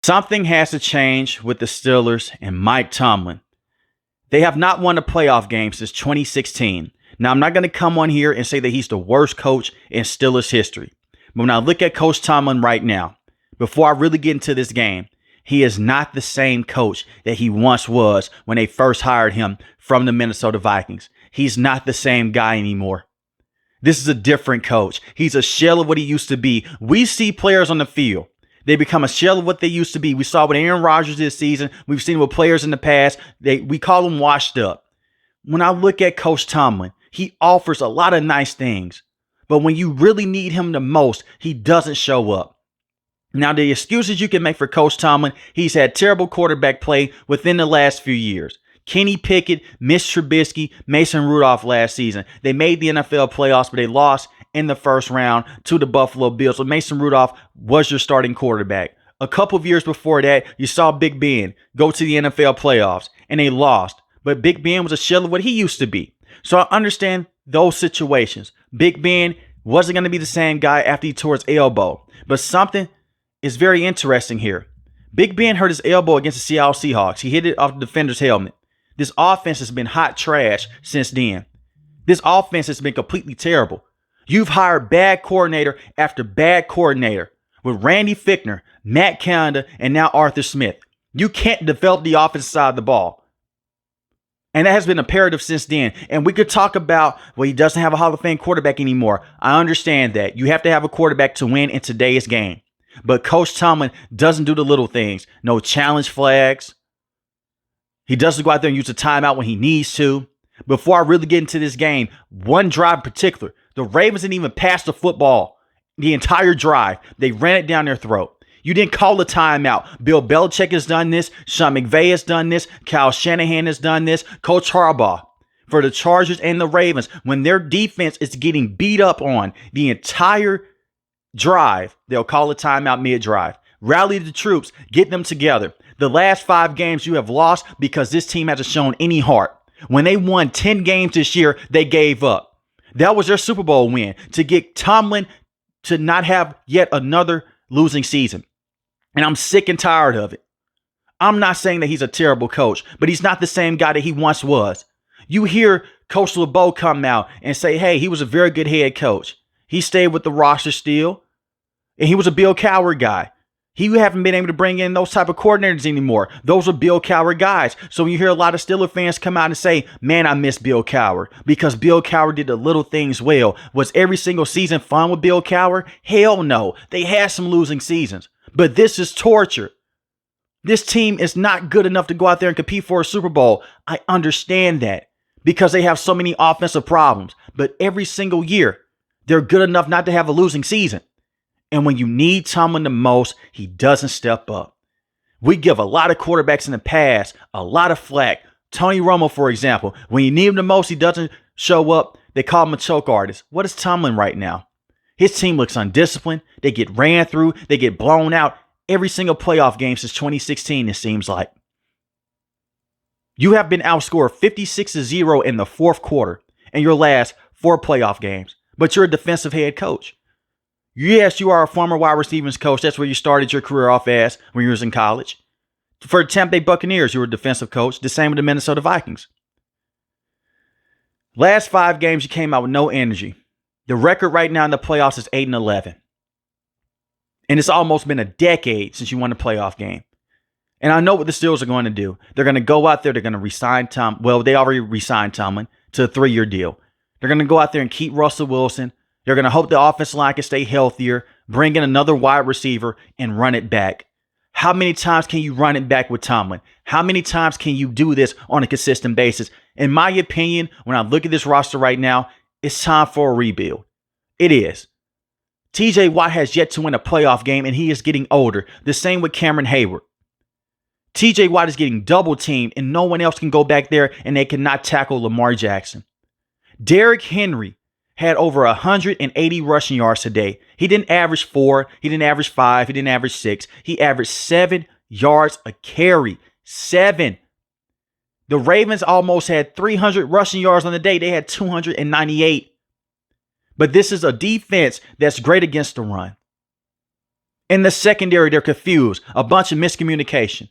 Something has to change with the Steelers and Mike Tomlin. They have not won a playoff game since 2016. Now, I'm not going to come on here and say that he's the worst coach in Steelers history. But when I look at Coach Tomlin right now, before I really get into this game, he is not the same coach that he once was when they first hired him from the Minnesota Vikings. He's not the same guy anymore. This is a different coach. He's a shell of what he used to be. We see players on the field. They become a shell of what they used to be. We saw with Aaron Rodgers this season. We've seen with players in the past. We call them washed up. When I look at Coach Tomlin, he offers a lot of nice things. But when you really need him the most, he doesn't show up. Now, the excuses you can make for Coach Tomlin, he's had terrible quarterback play within the last few years. Kenny Pickett, Mitch Trubisky, Mason Rudolph last season. They made the NFL playoffs, but they lost in the first round to the Buffalo Bills. So Mason Rudolph was your starting quarterback. A couple of years before that, you saw Big Ben go to the NFL playoffs, and they lost. But Big Ben was a shell of what he used to be. So I understand those situations. Big Ben wasn't going to be the same guy after he tore his elbow. But something is very interesting here. Big Ben hurt his elbow against the Seattle Seahawks. He hit it off the defender's helmet. This offense has been hot trash since then. This offense has been completely terrible. You've hired bad coordinator after bad coordinator with Randy Fichtner, Matt Canada, and now Arthur Smith. You can't develop the offensive side of the ball. And that has been imperative since then. And we could talk about, well, he doesn't have a Hall of Fame quarterback anymore. I understand that. You have to have a quarterback to win in today's game. But Coach Tomlin doesn't do the little things. No challenge flags. He doesn't go out there and use a timeout when he needs to. Before I really get into this game, one drive in particular, the Ravens didn't even pass the football the entire drive. They ran it down their throat. You didn't call a timeout. Bill Belichick has done this. Sean McVay has done this. Kyle Shanahan has done this. Coach Harbaugh. For the Chargers and the Ravens, when their defense is getting beat up on the entire drive, they'll call a timeout mid-drive. Rally the troops. Get them together. The last 5 games you have lost because this team hasn't shown any heart. When they won 10 games this year, they gave up. That was their Super Bowl win, to get Tomlin to not have yet another losing season. And I'm sick and tired of it. I'm not saying that he's a terrible coach, but he's not the same guy that he once was. You hear Coach LeBeau come out and say, hey, he was a very good head coach. He stayed with the roster still, and he was a Bill Cowher guy. He haven't been able to bring in those type of coordinators anymore. Those are Bill Cowher guys. So when you hear a lot of Steelers fans come out and say, man, I miss Bill Cowher because Bill Cowher did the little things well. Was every single season fun with Bill Cowher? Hell no. They had some losing seasons. But this is torture. This team is not good enough to go out there and compete for a Super Bowl. I understand that because they have so many offensive problems. But every single year, they're good enough not to have a losing season. And when you need Tomlin the most, he doesn't step up. We give a lot of quarterbacks in the past a lot of flack. Tony Romo, for example, when you need him the most, he doesn't show up. They call him a choke artist. What is Tomlin right now? His team looks undisciplined. They get ran through. They get blown out every single playoff game since 2016, it seems like. You have been outscored 56-0 in the fourth quarter in your last 4 playoff games, but you're a defensive head coach. Yes, you are a former wide receivers coach. That's where you started your career off as when you was in college. For the Tampa Bay Buccaneers, you were a defensive coach. The same with the Minnesota Vikings. Last 5 games, you came out with no energy. The record right now in the playoffs is 8-11. And it's almost been a decade since you won a playoff game. And I know what the Steelers are going to do. They're going to go out there. They're going to re-sign Tomlin. Well, they already re-signed Tomlin to a 3-year deal. They're going to go out there and keep Russell Wilson. They're going to hope the offensive line can stay healthier, bring in another wide receiver, and run it back. How many times can you run it back with Tomlin? How many times can you do this on a consistent basis? In my opinion, when I look at this roster right now, it's time for a rebuild. It is. TJ Watt has yet to win a playoff game, and he is getting older. The same with Cameron Hayward. TJ Watt is getting double teamed, and no one else can go back there, and they cannot tackle Lamar Jackson. Derrick Henry had over 180 rushing yards today. He didn't average 4. He didn't average 5. He didn't average 6. He averaged 7 yards a carry. 7. The Ravens almost had 300 rushing yards on the day. They had 298. But this is a defense that's great against the run. In the secondary, they're confused. A bunch of miscommunication.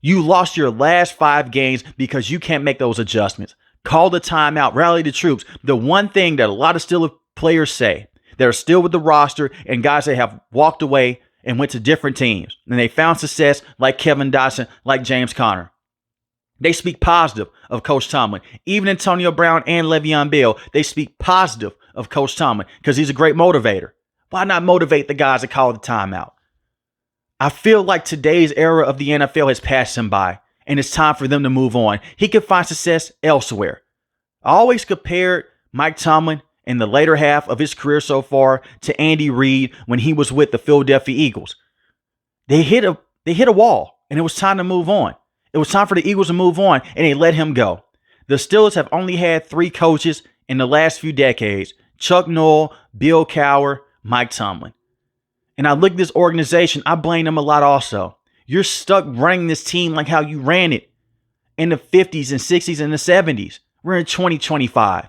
You lost your last 5 games because you can't make those adjustments. Call the timeout, rally the troops. The one thing that a lot of Steelers players say that are still with the roster and guys that have walked away and went to different teams, and they found success like Kevin Dotson, like James Conner. They speak positive of Coach Tomlin. Even Antonio Brown and Le'Veon Bell, they speak positive of Coach Tomlin because he's a great motivator. Why not motivate the guys that call the timeout? I feel like today's era of the NFL has passed him by, and it's time for them to move on. He can find success elsewhere. I always compared Mike Tomlin in the later half of his career so far to Andy Reid when he was with the Philadelphia Eagles. They hit a wall, and it was time to move on. It was time for the Eagles to move on, and they let him go. The Steelers have only had 3 coaches in the last few decades: Chuck Noll, Bill Cowher, Mike Tomlin. And I look at this organization, I blame them a lot also. You're stuck running this team like how you ran it in the 50s and 60s and the 70s. We're in 2025.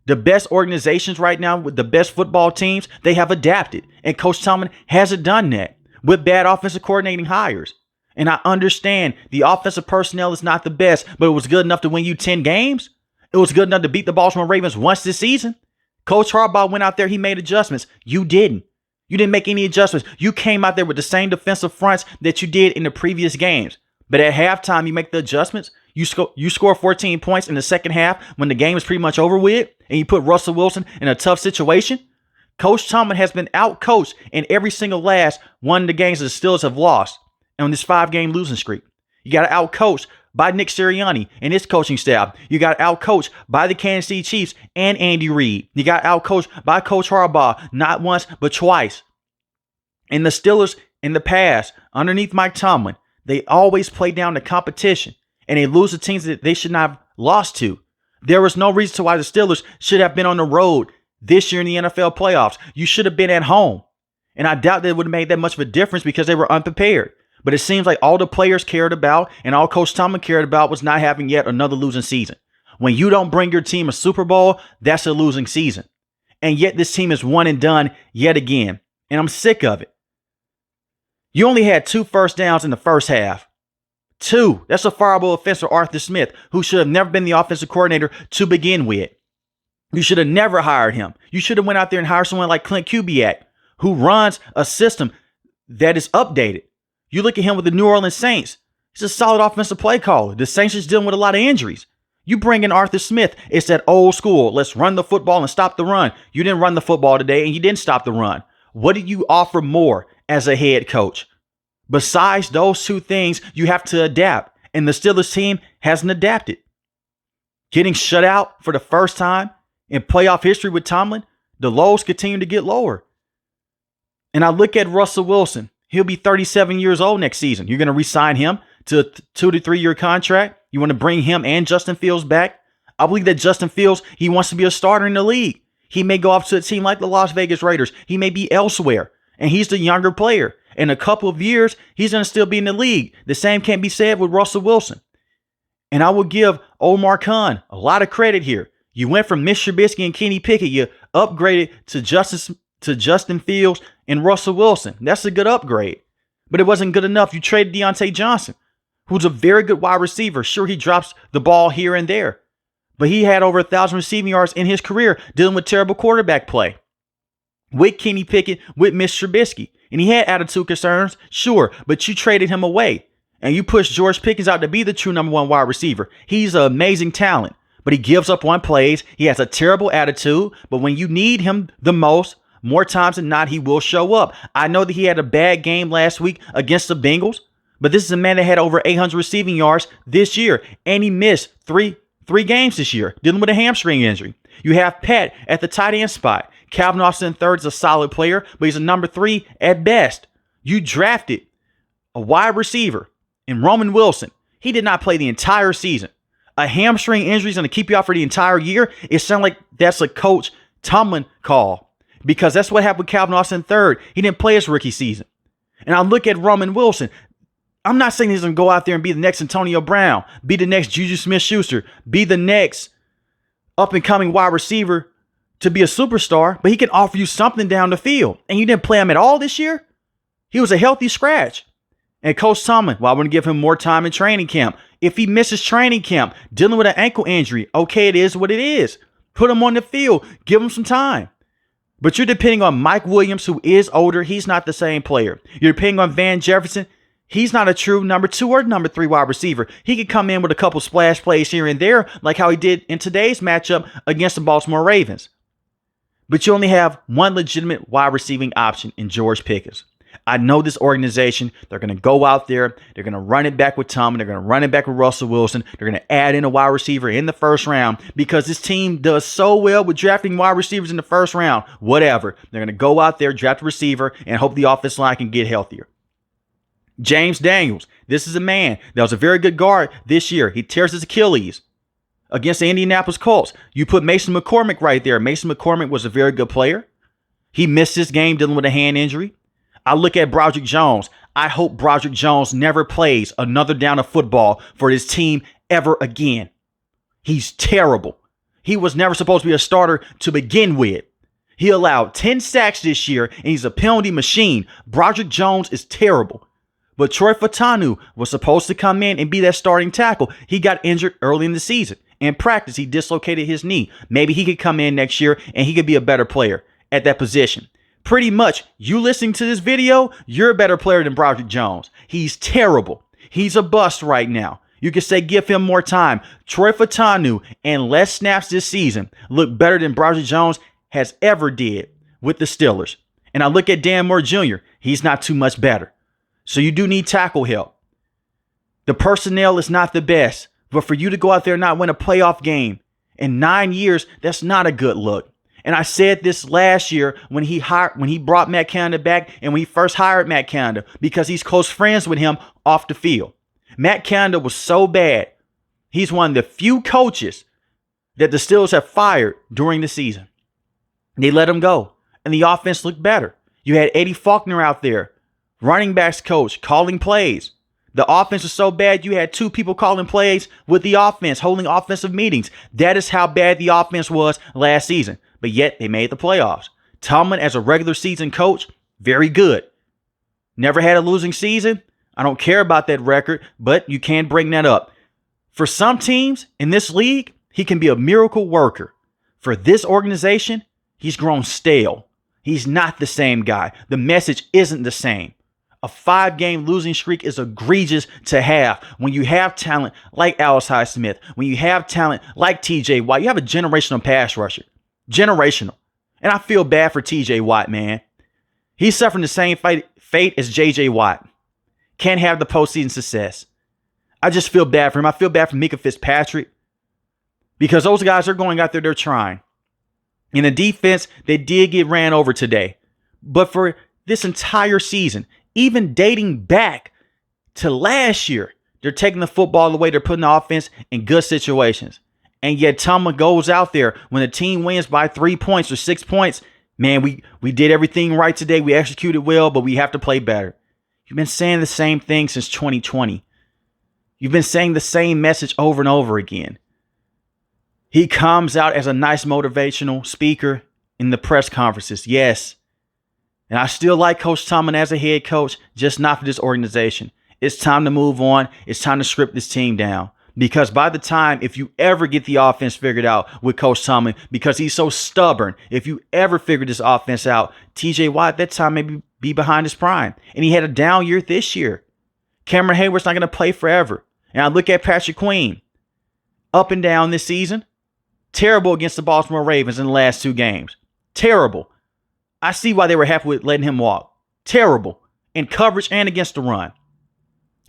The best organizations right now with the best football teams, they have adapted. And Coach Tomlin hasn't done that with bad offensive coordinating hires. And I understand the offensive personnel is not the best, but it was good enough to win you 10 games. It was good enough to beat the Baltimore Ravens once this season. Coach Harbaugh went out there, he made adjustments. You didn't. You didn't make any adjustments. You came out there with the same defensive fronts that you did in the previous games. But at halftime, you make the adjustments. You score 14 points in the second half when the game is pretty much over with, and you put Russell Wilson in a tough situation. Coach Tomlin has been out-coached in every single last one of the games that the Steelers have lost on this 5-game losing streak. You got out-coached by Nick Sirianni and his coaching staff. You got out-coached by the Kansas City Chiefs and Andy Reid. You got out-coached by Coach Harbaugh, not once, but twice. And the Steelers in the past, underneath Mike Tomlin, they always play down the competition, and they lose to teams that they should not have lost to. There was no reason to why the Steelers should have been on the road this year in the NFL playoffs. You should have been at home. And I doubt that it would have made that much of a difference because they were unprepared. But it seems like all the players cared about and all Coach Tomlin cared about was not having yet another losing season. When you don't bring your team a Super Bowl, that's a losing season. And yet this team is one and done yet again. And I'm sick of it. You only had 2 first downs in the first half. 2. That's a fireable offense for Arthur Smith, who should have never been the offensive coordinator to begin with. You should have never hired him. You should have went out there and hired someone like Clint Kubiak, who runs a system that is updated. You look at him with the New Orleans Saints. He's a solid offensive play caller. The Saints is dealing with a lot of injuries. You bring in Arthur Smith. It's that old school. Let's run the football and stop the run. You didn't run the football today, and you didn't stop the run. What did you offer more as a head coach? Besides those 2 things, you have to adapt. And the Steelers team hasn't adapted. Getting shut out for the first time in playoff history with Tomlin, the lows continue to get lower. And I look at Russell Wilson. He'll be 37 years old next season. You're going to re-sign him to a 2 to 3 year contract. You want to bring him and Justin Fields back. I believe that Justin Fields, he wants to be a starter in the league. He may go off to a team like the Las Vegas Raiders. He may be elsewhere. And he's the younger player. In a couple of years, he's going to still be in the league. The same can't be said with Russell Wilson. And I will give Omar Khan a lot of credit here. You went from Mitch Trubisky and Kenny Pickett. You upgraded to Justin Fields and Russell Wilson. That's a good upgrade. But it wasn't good enough. You traded Deontay Johnson, who's a very good wide receiver. Sure, he drops the ball here and there. But he had over 1,000 receiving yards in his career dealing with terrible quarterback play. With Kenny Pickett, with Mitch Trubisky. And he had attitude concerns, sure, but you traded him away. And you pushed George Pickens out to be the true number 1 wide receiver. He's an amazing talent, but he gives up on plays. He has a terrible attitude, but when you need him the most, more times than not, he will show up. I know that he had a bad game last week against the Bengals, but this is a man that had over 800 receiving yards this year, and he missed three games this year, dealing with a hamstring injury. You have Pat at the tight end spot. Calvin Austin III is a solid player, but he's a number 3 at best. You drafted a wide receiver in Roman Wilson. He did not play the entire season. A hamstring injury is going to keep you out for the entire year. It sounds like that's a Coach Tomlin call because that's what happened with Calvin Austin III. He didn't play his rookie season. And I look at Roman Wilson. I'm not saying he's going to go out there and be the next Antonio Brown, be the next Juju Smith-Schuster, be the next up-and-coming wide receiver to be a superstar, but he can offer you something down the field. And you didn't play him at all this year? He was a healthy scratch. And Coach Tomlin, well, I want to give him more time in training camp. If he misses training camp, dealing with an ankle injury, okay, it is what it is. Put him on the field. Give him some time. But you're depending on Mike Williams, who is older. He's not the same player. You're depending on Van Jefferson. He's not a true number 2 or number 3 wide receiver. He could come in with a couple splash plays here and there, like how he did in today's matchup against the Baltimore Ravens. But you only have one legitimate wide receiving option in George Pickens. I know this organization, they're going to go out there, they're going to run it back with Tomlin, they're going to run it back with Russell Wilson, they're going to add in a wide receiver in the first round because this team does so well with drafting wide receivers in the first round. Whatever. They're going to go out there, draft a receiver, and hope the offensive line can get healthier. James Daniels, this is a man that was a very good guard this year. He tears his Achilles against the Indianapolis Colts. You put Mason McCormick right there. Mason McCormick was a very good player. He missed this game dealing with a hand injury. I look at Broderick Jones. I hope Broderick Jones never plays another down of football for his team ever again. He's terrible. He was never supposed to be a starter to begin with. He allowed 10 sacks this year, and he's a penalty machine. Broderick Jones is terrible. But Troy Fautanu was supposed to come in and be that starting tackle. He got injured early in the season. In practice, he dislocated his knee. Maybe he could come in next year and he could be a better player at that position. Pretty much, you listening to this video, you're a better player than Broderick Jones. He's terrible. He's a bust right now. You can say give him more time. Troy Fautanu and less snaps this season look better than Broderick Jones has ever did with the Steelers. And I look at Dan Moore Jr. He's not too much better. So you do need tackle help. The personnel is not the best, but for you to go out there and not win a playoff game in 9 years, that's not a good look. And I said this last year when he brought Matt Canada back and when he first hired Matt Canada because he's close friends with him off the field. Matt Canada was so bad. He's one of the few coaches that the Steelers have fired during the season. They let him go and the offense looked better. You had Eddie Faulkner out there, running backs coach, calling plays. The offense was so bad you had 2 people calling plays with the offense, holding offensive meetings. That is how bad the offense was last season. But yet they made the playoffs. Tomlin as a regular season coach, very good. Never had a losing season. I don't care about that record, but you can bring that up. For some teams in this league, he can be a miracle worker. For this organization, he's grown stale. He's not the same guy. The message isn't the same. A 5-game losing streak is egregious to have when you have talent like Alex Highsmith, when you have talent like TJ Watt. You have a generational pass rusher. Generational. And I feel bad for TJ Watt, man. He's suffering the same fate as JJ Watt. Can't have the postseason success. I just feel bad for him. I feel bad for Mika Fitzpatrick because those guys are going out there, they're trying. In the defense, they did get ran over today. But for this entire season, even dating back to last year, they're taking the football away. They're putting the offense in good situations. And yet Tomlin goes out there when the team wins by 3 points or 6 points. Man, we did everything right today. We executed well, but we have to play better. You've been saying the same thing since 2020. You've been saying the same message over and over again. He comes out as a nice motivational speaker in the press conferences. Yes. And I still like Coach Tomlin as a head coach, just not for this organization. It's time to move on. It's time to script this team down. Because by the time, if you ever get the offense figured out with Coach Tomlin, because he's so stubborn, if you ever figure this offense out, TJ Watt at that time may be behind his prime. And he had a down year this year. Cameron Hayward's not going to play forever. And I look at Patrick Queen, up and down this season. Terrible against the Baltimore Ravens in the last 2 games. Terrible. I see why they were happy with letting him walk. Terrible. In coverage and against the run.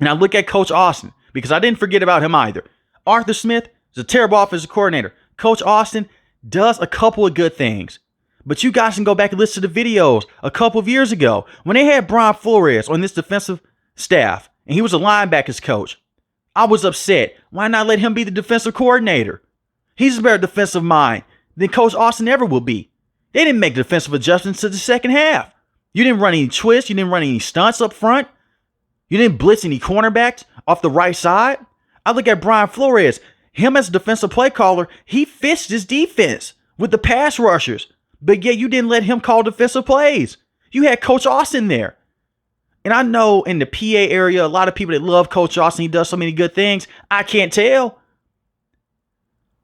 And I look at Coach Austin, because I didn't forget about him either. Arthur Smith is a terrible offensive coordinator. Coach Austin does a couple of good things. But you guys can go back and listen to the videos a couple of years ago when they had Brian Flores on this defensive staff and he was a linebackers coach. I was upset. Why not let him be the defensive coordinator? He's a better defensive mind than Coach Austin ever will be. They didn't make defensive adjustments to the second half. You didn't run any twists. You didn't run any stunts up front. You didn't blitz any cornerbacks off the right side. I look at Brian Flores. Him as a defensive play caller, he fixed his defense with the pass rushers. But yet you didn't let him call defensive plays. You had Coach Austin there. And I know in the PA area, a lot of people that love Coach Austin, he does so many good things. I can't tell.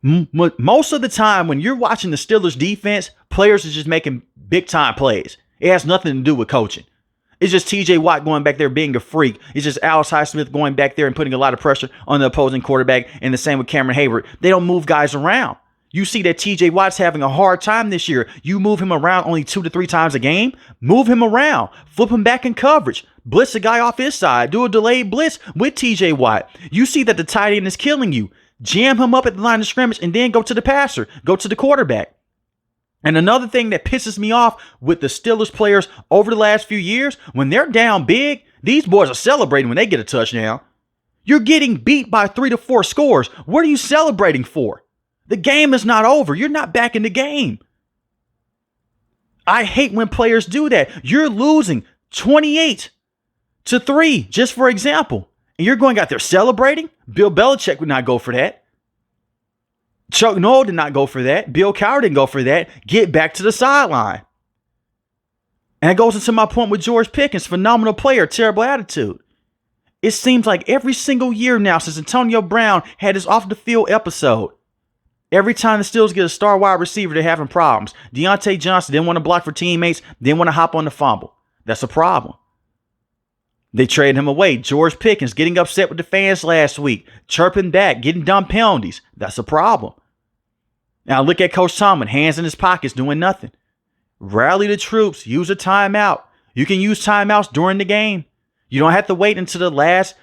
Most of the time when you're watching the Steelers defense, players are just making big time plays. It has nothing to do with coaching. It's just TJ Watt going back there being a freak. It's just Alex Highsmith going back there and putting a lot of pressure on the opposing quarterback. And the same with Cameron Hayward. They don't move guys around. You see that TJ Watt's having a hard time this year. You move him around only 2 to 3 times a game. Move him around. Flip him back in coverage. Blitz the guy off his side. Do a delayed blitz with TJ Watt. You see that the tight end is killing you. Jam him up at the line of scrimmage and then go to the passer. Go to the quarterback. And another thing that pisses me off with the Steelers players over the last few years, when they're down big, these boys are celebrating when they get a touchdown. You're getting beat by 3 to 4 scores. What are you celebrating for? The game is not over. You're not back in the game. I hate when players do that. You're losing 28 to 3, just for example. And you're going out there celebrating? Bill Belichick would not go for that. Chuck Noll did not go for that. Bill Cowher didn't go for that. Get back to the sideline. And it goes into my point with George Pickens, phenomenal player, terrible attitude. It seems like every single year now since Antonio Brown had his off the field episode, every time the Steelers get a star wide receiver, they're having problems. Deontay Johnson didn't want to block for teammates, didn't want to hop on the fumble. That's a problem. They traded him away. George Pickens getting upset with the fans last week, chirping back, getting dumb penalties. That's a problem. Now look at Coach Tomlin, hands in his pockets, doing nothing. Rally the troops, use a timeout. You can use timeouts during the game. You don't have to wait until the last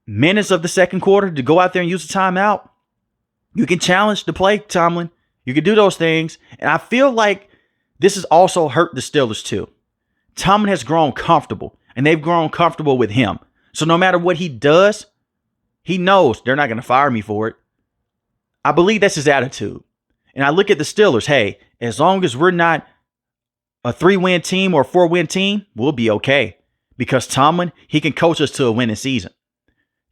minutes of the second quarter to go out there and use a timeout. You can challenge the play, Tomlin. You can do those things. And I feel like this has also hurt the Steelers too. Tomlin has grown comfortable, and they've grown comfortable with him. So no matter what he does, he knows they're not going to fire me for it. I believe that's his attitude. And I look at the Steelers, hey, as long as we're not a 3-win team or a 4-win team, we'll be okay. Because Tomlin, he can coach us to a winning season.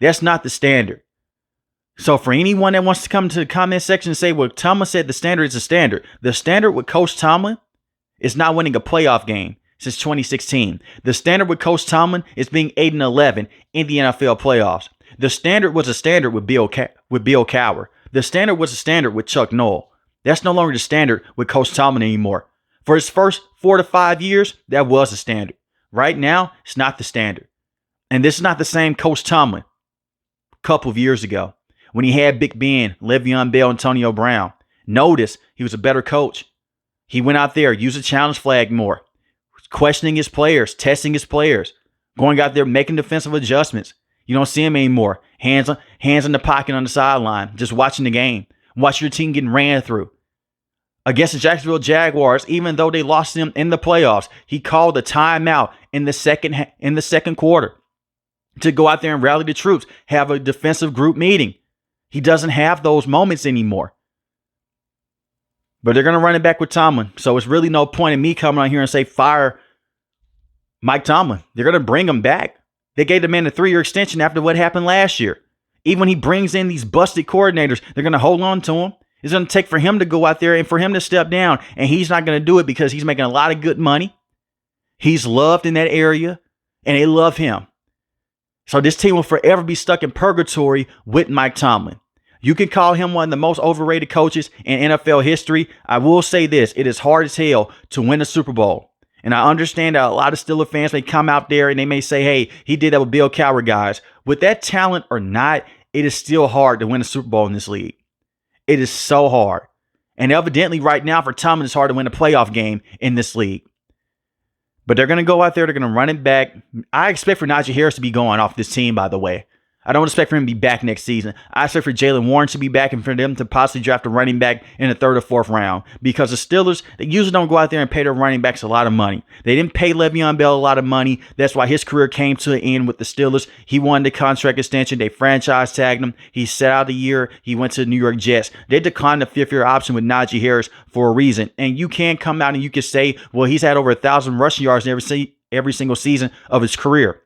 That's not the standard. So for anyone that wants to come to the comment section and say, well, Tomlin said the standard is the standard. The standard with Coach Tomlin is not winning a playoff game since 2016. The standard with Coach Tomlin is being 8-11 in the NFL playoffs. The standard was a standard with Bill Cowher. The standard was a standard with Chuck Noll. That's no longer the standard with Coach Tomlin anymore. For his first 4 to 5 years, that was the standard. Right now, it's not the standard. And this is not the same Coach Tomlin a couple of years ago when he had Big Ben, Le'Veon Bell, Antonio Brown. Notice he was a better coach. He went out there, used the challenge flag more, questioning his players, testing his players, going out there, making defensive adjustments. You don't see him anymore. Hands in the pocket on the sideline, just watching the game. Watch your team getting ran through. Against the Jacksonville Jaguars, even though they lost them in the playoffs, he called a timeout in the second quarter to go out there and rally the troops, have a defensive group meeting. He doesn't have those moments anymore. But they're going to run it back with Tomlin. So it's really no point in me coming on here and say fire Mike Tomlin. They're going to bring him back. They gave the man a 3-year extension after what happened last year. Even when he brings in these busted coordinators, they're going to hold on to him. It's going to take for him to go out there and for him to step down. And he's not going to do it because he's making a lot of good money. He's loved in that area, and they love him. So this team will forever be stuck in purgatory with Mike Tomlin. You can call him one of the most overrated coaches in NFL history. I will say this. It is hard as hell to win a Super Bowl. And I understand that a lot of Steelers fans may come out there and they may say, hey, he did that with Bill Cowher, guys. With that talent or not, it is still hard to win a Super Bowl in this league. It is so hard. And evidently right now for Tomlin, it's hard to win a playoff game in this league. But they're going to go out there. They're going to run it back. I expect for Najee Harris to be going off this team, by the way. I don't expect for him to be back next season. I expect for Jaylen Warren to be back and for them to possibly draft a running back in the 3rd or 4th round. Because the Steelers, they usually don't go out there and pay their running backs a lot of money. They didn't pay Le'Veon Bell a lot of money. That's why his career came to an end with the Steelers. He wanted a contract extension. They franchise tagged him. He sat out a year. He went to the New York Jets. They declined the 5th-year option with Najee Harris for a reason. And you can come out and you can say, well, he's had over 1,000 rushing yards in every single season of his career.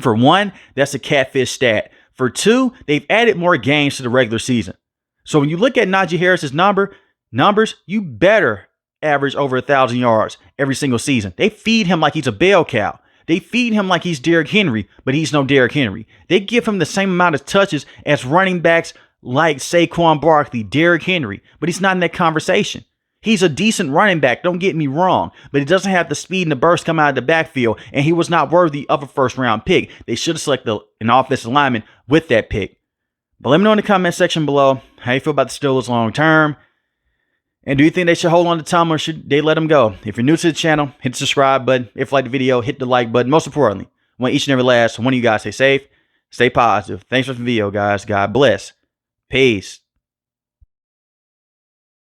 For one, that's a catfish stat. For two, they've added more games to the regular season. So when you look at Najee Harris's number, numbers, you better average over 1,000 yards every single season. They feed him like he's a bell cow. They feed him like he's Derrick Henry, but he's no Derrick Henry. They give him the same amount of touches as running backs like Saquon Barkley, Derrick Henry, but he's not in that conversation. He's a decent running back, don't get me wrong, but he doesn't have the speed and the burst come out of the backfield, and he was not worthy of a first-round pick. They should have selected an offensive lineman with that pick. But let me know in the comment section below how you feel about the Steelers long term. And do you think they should hold on to Tomlin or should they let him go? If you're new to the channel, hit the subscribe button. If you like the video, hit the like button. Most importantly, I want each and every last one of you guys stay safe, stay positive. Thanks for the video, guys. God bless. Peace.